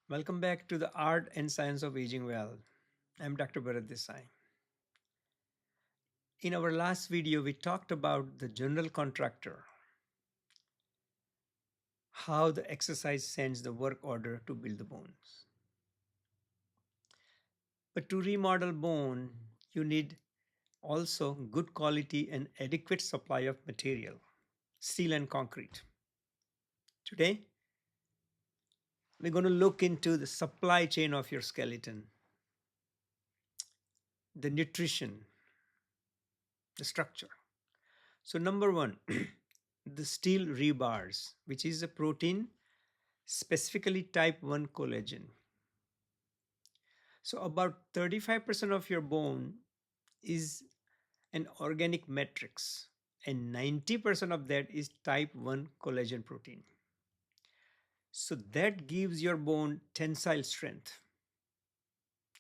Welcome back to the Art and Science of Aging Well. I'm Dr. Bharat Desai. In our last video, we talked about the general contractor, how the exercise sends the work order to build the bones. But to remodel bone, you need also good quality and adequate supply of material, steel and concrete. Today, we're going to look into the supply chain of your skeleton, the nutrition, the structure. So, number one, the steel rebars, which is a protein, specifically type 1 collagen. So, about 35% of your bone is an organic matrix, and 90% of that is type 1 collagen protein. So, that gives your bone tensile strength,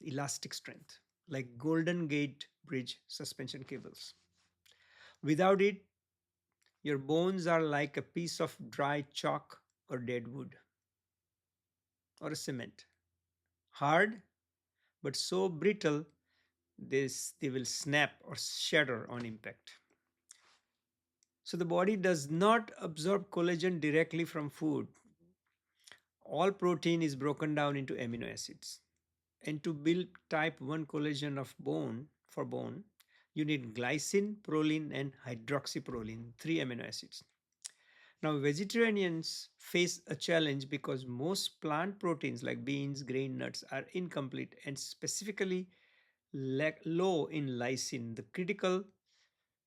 elastic strength, like Golden Gate Bridge suspension cables. Without it, your bones are like a piece of dry chalk or dead wood or a cement. Hard, but so brittle they will snap or shatter on impact. So the body does not absorb collagen directly from food. All protein is broken down into amino acids. And to build type 1 collagen of bone for bone, you need glycine, proline, and hydroxyproline, three amino acids. Now, vegetarians face a challenge because most plant proteins like beans, grain, nuts are incomplete and specifically low in lysine, the critical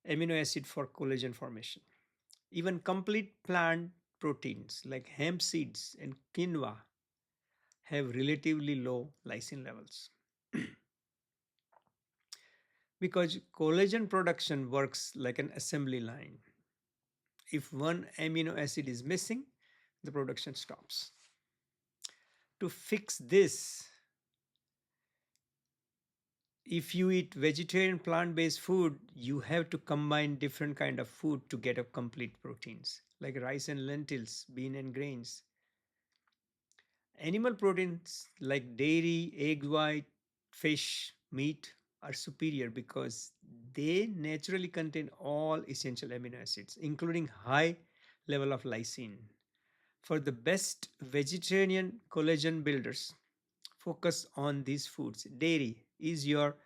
amino acid for collagen formation. Even complete plant proteins like hemp seeds and quinoa have relatively low lysine levels. Because collagen production works like an assembly line. If one amino acid is missing, the production stops. To fix this, if you eat vegetarian plant-based food, you have to combine different kind of food to get a complete proteins like rice and lentils, bean and grains. Animal proteins like dairy, egg white, fish, meat are superior because they naturally contain all essential amino acids, including high level of lysine. For the best vegetarian collagen builders, focus on these foods. Dairy is your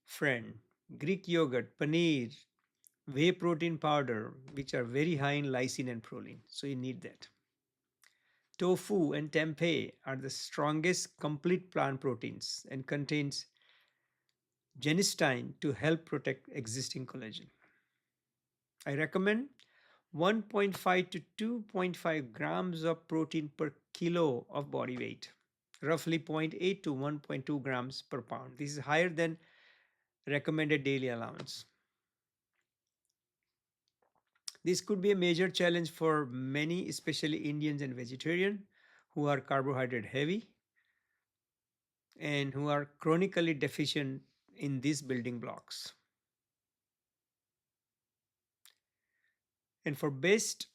friend. Greek yogurt, paneer, whey protein powder, which are very high in lysine and proline. So you need that. Tofu and tempeh are the strongest complete plant proteins and contains genistein to help protect existing collagen. I recommend 1.5 to 2.5 grams of protein per kilo of body weight, roughly zero point 0.8 to 1.2 grams per pound. This is higher than recommended daily allowance. This could be a major challenge for many, especially Indians and vegetarian, who are carbohydrate heavy and who are chronically deficient in these building blocks. And for best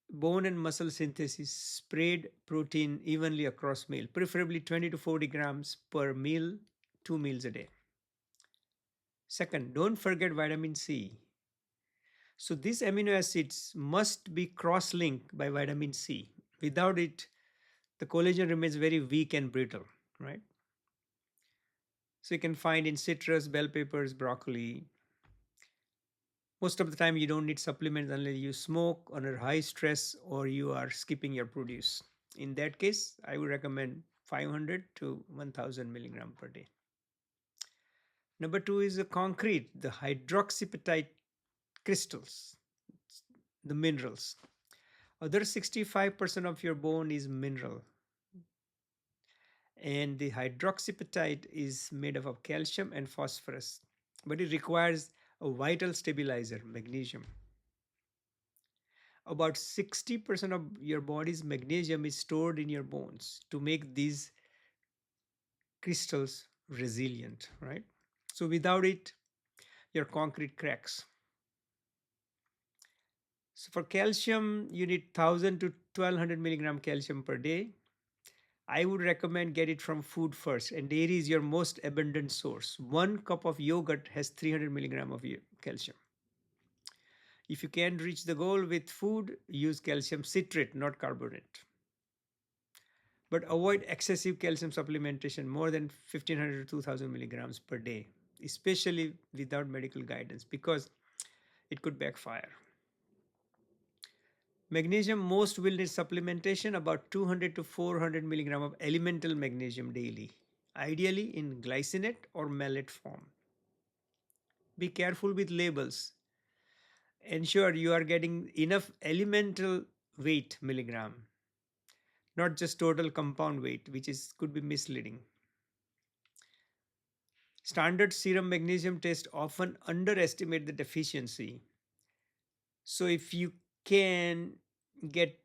bone and muscle synthesis, spread protein evenly across meal, preferably 20 to 40 grams per meal, 2 meals a day. Second, don't forget vitamin C. So these amino acids must be cross-linked by vitamin C. Without it, the collagen remains very weak and brittle, right? So you can find in citrus, bell peppers, broccoli. Most of the time you don't need supplements unless you smoke under high stress or you are skipping your produce. In that case, I would recommend 500 to 1000 milligram per day. Number two is the concrete, the hydroxypatite crystals, the minerals. Other 65% of your bone is mineral. And the hydroxypatite is made up of calcium and phosphorus, but it requires a vital stabilizer, magnesium. About 60% of your body's magnesium is stored in your bones to make these crystals resilient, right? So without it, your concrete cracks. So for calcium, you need 1000 to 1200 milligram calcium per day. I would recommend get it from food first, and dairy is your most abundant source. One cup of yogurt has 300 milligram of calcium. If you can't reach the goal with food, use calcium citrate, not carbonate. But avoid excessive calcium supplementation more than 1500 to 2000 milligrams per day, especially without medical guidance, because it could backfire. Magnesium, most will need supplementation about 200 to 400 milligram of elemental magnesium daily, ideally in glycinate or malate form. Be careful with labels. Ensure you are getting enough elemental weight milligram, not just total compound weight, which is could be misleading. Standard serum magnesium tests often underestimate the deficiency. So if you can get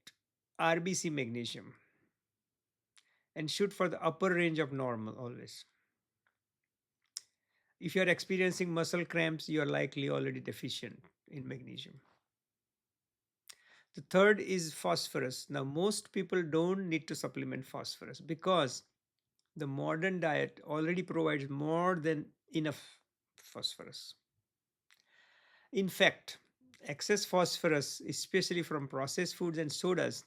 RBC magnesium and shoot for the upper range of normal always. If you are experiencing muscle cramps, you are likely already deficient in magnesium. The third is phosphorus. Now, most people don't need to supplement phosphorus because the modern diet already provides more than enough phosphorus. In fact, excess phosphorus, especially from processed foods and sodas,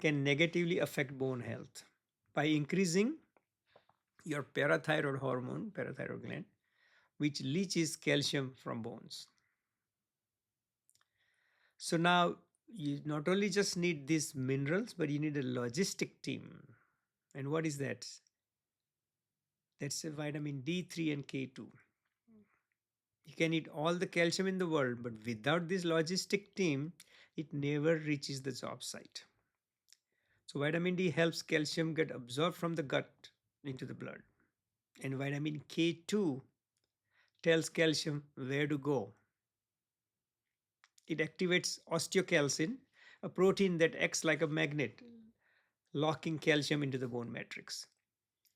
can negatively affect bone health by increasing your parathyroid hormone, parathyroid gland, which leaches calcium from bones. So now you not only just need these minerals, but you need a logistic team. And what is that? That's a vitamin D3 and K2. You can eat all the calcium in the world, but without this logistic team, it never reaches the job site. So vitamin D helps calcium get absorbed from the gut into the blood. And vitamin K2 tells calcium where to go. It activates osteocalcin, a protein that acts like a magnet, locking calcium into the bone matrix.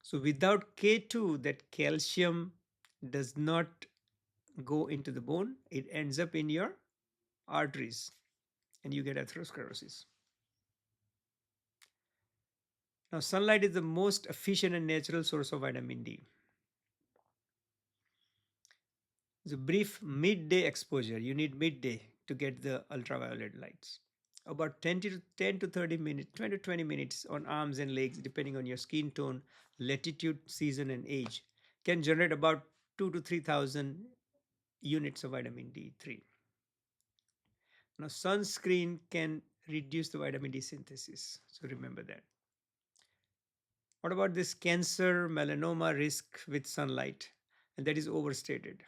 So without K2, that calcium does not go into the bone, it ends up in your arteries and you get atherosclerosis. Now, sunlight is the most efficient and natural source of vitamin D. The brief midday exposure, you need midday to get the ultraviolet lights. About 10 to 30 minutes, 20 to 20 minutes on arms and legs, depending on your skin tone, latitude, season, and age, can generate about 2 to 3,000 units of vitamin D3. Now, sunscreen can reduce the vitamin D synthesis. So remember that. What about this cancer, melanoma risk with sunlight? And that is overstated.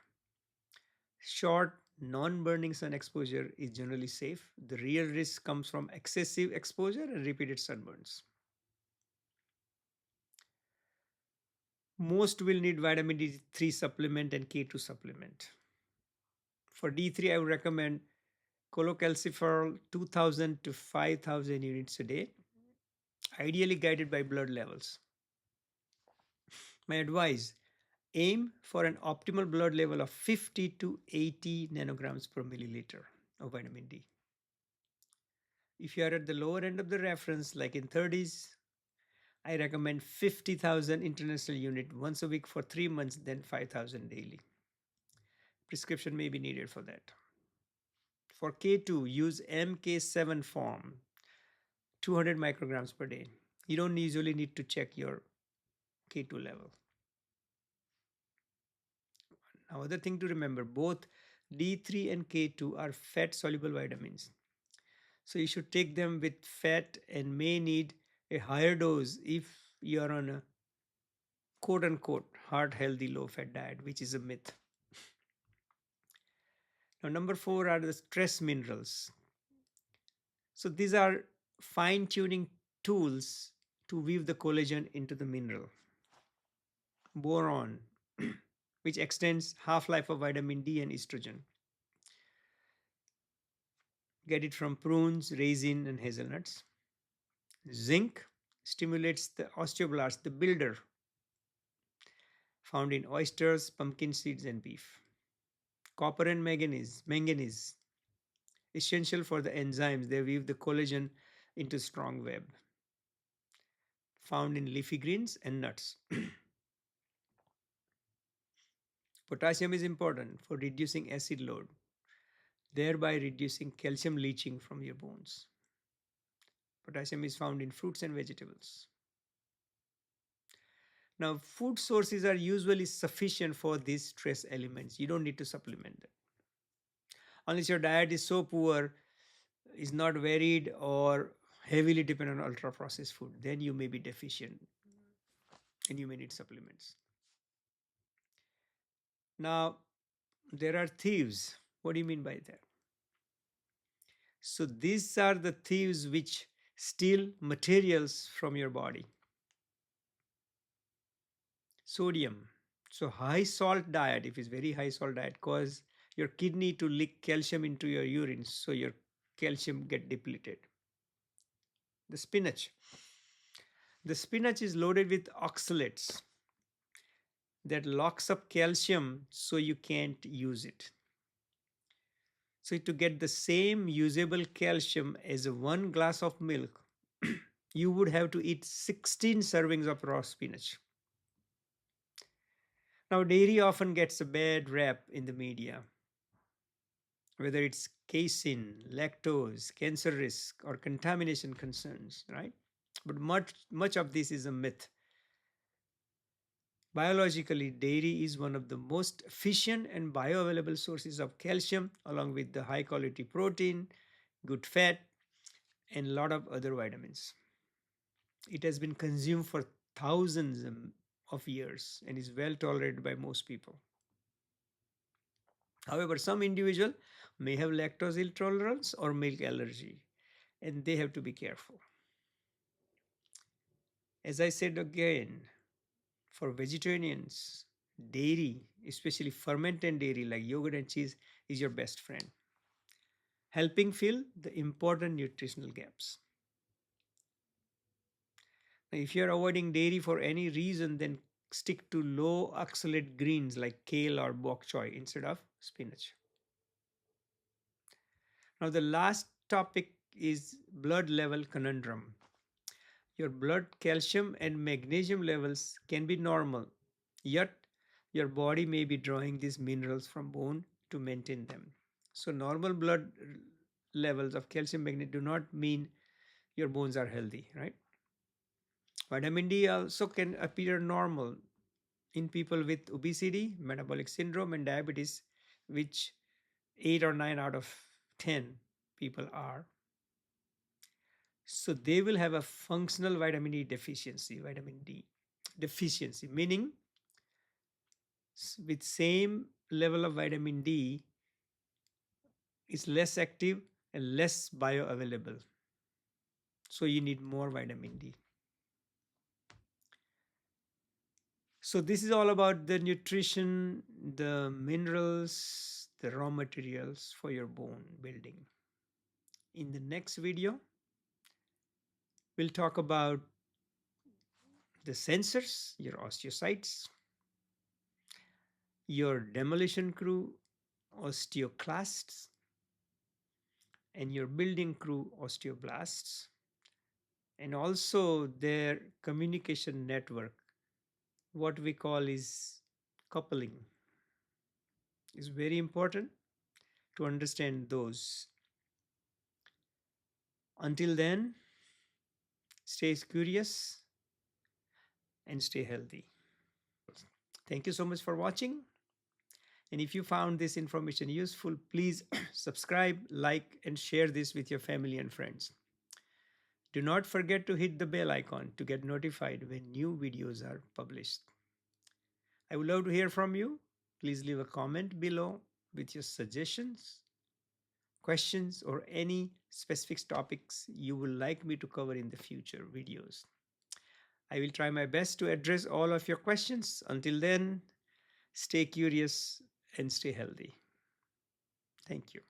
Short, non burning sun exposure is generally safe. The real risk comes from excessive exposure and repeated sunburns. Most will need vitamin D3 supplement and K2 supplement. For D3, I would recommend cholecalciferol 2000 to 5000 units a day, ideally guided by blood levels. My advice, aim for an optimal blood level of 50 to 80 nanograms per milliliter of vitamin D. If you are at the lower end of the reference, like in 30s, I recommend 50,000 international unit once a week for 3 months, then 5,000 daily. Prescription may be needed for that. For K2, use MK7 form, 200 micrograms per day. You don't usually need to check your K2 level. Now, other thing to remember, both D3 and K2 are fat soluble vitamins. So you should take them with fat and may need a higher dose if you are on a quote unquote heart healthy low fat diet, which is a myth. Now, number 4 are the stress minerals. So these are fine tuning tools to weave the collagen into the mineral. Boron, which extends half life of vitamin D and estrogen. Get it from prunes, raisin, and hazelnuts. Zinc stimulates the osteoblasts, the builder, found in oysters, pumpkin seeds, and beef. Copper and manganese, essential for the enzymes. They weave the collagen into strong web. found in leafy greens and nuts. Potassium is important for reducing acid load, thereby reducing calcium leaching from your bones. Potassium is found in fruits and vegetables. Now, food sources are usually sufficient for these trace elements. You don't need to supplement them. Unless your diet is so poor, is not varied, or heavily dependent on ultra processed food, then you may be deficient and you may need supplements. Now, there are thieves. What do you mean by that? So, these are the thieves which steal materials from your body. Sodium. So, high salt diet, if it's very high salt diet, cause your kidney to leak calcium into your urine, so your calcium get depleted. The spinach. The spinach is loaded with oxalates that locks up calcium so you can't use it. So to get the same usable calcium as one glass of milk, you would have to eat 16 servings of raw spinach. Now, dairy often gets a bad rap in the media, whether it's casein, lactose, cancer risk, or contamination concerns, right? But much of this is a myth. Biologically, dairy is one of the most efficient and bioavailable sources of calcium, along with the high quality protein, good fat, and a lot of other vitamins. It has been consumed for thousands of years and is well tolerated by most people. However, some individual may have lactose intolerance or milk allergy, and they have to be careful. As I said again, for vegetarians, dairy, especially fermented dairy like yogurt and cheese, is your best friend, helping fill the important nutritional gaps. Now, if you're avoiding dairy for any reason, then stick to low oxalate greens like kale or bok choy instead of spinach. Now, the last topic is blood level conundrum. Your blood calcium and magnesium levels can be normal, yet your body may be drawing these minerals from bone to maintain them. So, normal blood levels of calcium magnesium do not mean your bones are healthy, right? Vitamin D also can appear normal in people with obesity, metabolic syndrome, and diabetes, which 8 or 9 out of 10 people are. So they will have a functional vitamin D deficiency, meaning with same level of vitamin D is less active and less bioavailable. So you need more vitamin D. So this is all about the nutrition, the minerals, the raw materials for your bone building. In the next video, we'll talk about the sensors, your osteocytes, your demolition crew, osteoclasts, and your building crew, osteoblasts, and also their communication network. What we call is coupling is very important to understand those. Until then, stay curious and stay healthy. Thank you so much for watching. And if you found this information useful, please subscribe, like, and share this with your family and friends. Do not forget to hit the bell icon to get notified when new videos are published. I would love to hear from you. Please leave a comment below with your suggestions, questions, or any specific topics you would like me to cover in the future videos. I will try my best to address all of your questions. Until then, stay curious and stay healthy. Thank you.